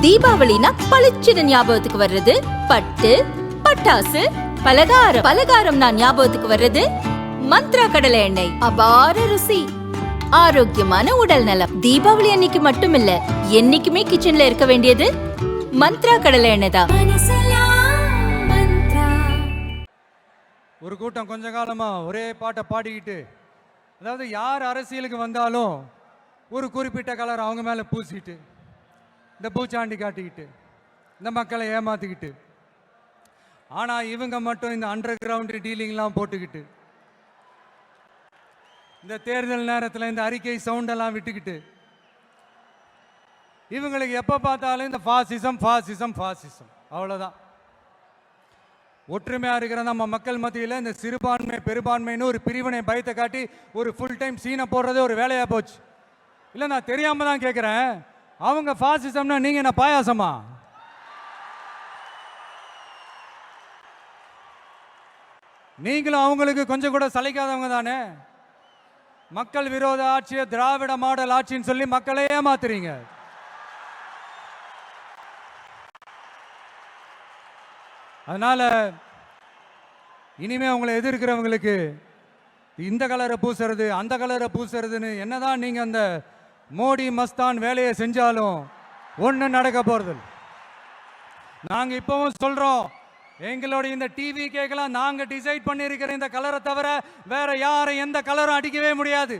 தீபாவளினா பளிச்சுன்னு ஞாபகத்துக்கு வர்றது பட்டு, பட்டாசு, பலகாரம். பலகாரம்னா ஞாபகத்துக்கு வர்றது மந்த்ரா கடலை எண்ணெய். அபார ருசி, ஆரோக்கியமான உடல் நலம். தீபாவளி அன்னைக்கு மட்டும் இல்ல, என்னைக்குமே கிச்சன்ல இருக்க வேண்டியது மந்த்ரா கடலை எண்ணெய் தான். ஒரு கூட்டம் கொஞ்ச காலமா ஒரே பாட்டை பாடிக்கிட்டு, அதாவது யார் அரசியலுக்கு வந்தாலும் ஒரு குறிப்பிட்ட கலர் அவங்க மேலே பூசிட்டு, இந்த பூச்சாண்டி காட்டிக்கிட்டு, இந்த மக்களை ஏமாத்திக்கிட்டு, ஆனால் இவங்க மட்டும் இந்த அண்டர் கிரவுண்டு டீலிங்லாம் போட்டுக்கிட்டு, இந்த தேர்தல் நேரத்தில் இந்த அறிக்கை சவுண்டெல்லாம் விட்டுக்கிட்டு, இவங்களுக்கு எப்போ பார்த்தாலும் இந்த ஃபாசிசம் ஃபாசிசம் ஃபாசிசம் அவ்வளோதான். ஒற்றுமையாக இருக்கிற நம்ம மக்கள் மத்தியில் இந்த சிறுபான்மை பெரும்பான்மைன்னு ஒரு பிரிவினை பயத்தை காட்டி ஒரு ஃபுல் டைம் சீனை போடுறதே ஒரு வேலையாக போச்சு. இல்லை, நான் தெரியாமல் தான் கேட்குறேன், அவங்க ஃபாசிசம்னா நீங்கள் என்ன பாயாசமா? நீங்களும் அவங்களுக்கு கொஞ்சம் கூட சளைக்காதவங்க தானே. மக்கள் விரோத ஆட்சியை திராவிட மாடல் ஆட்சின்னு சொல்லி மக்களை ஏமாத்துறீங்க. அதனால இனிமே உங்களை எதிர்க்கிறவங்களுக்கு இந்த கலரை பூசுறது அந்த கலரை பூசுறதுன்னு என்னதான் நீங்க அந்த மோடி மஸ்தான் வேலையை செஞ்சாலும் ஒன்றும் நடக்க போறது. நாங்க இப்பவும் சொல்றோம், எங்களுடைய இந்த டிவி கேட்கலாம் நாங்க டிசைட் பண்ணியிருக்கிற இந்த கலரை தவிர வேற யாரும் எந்த கலரும் அடிக்கவே முடியாது.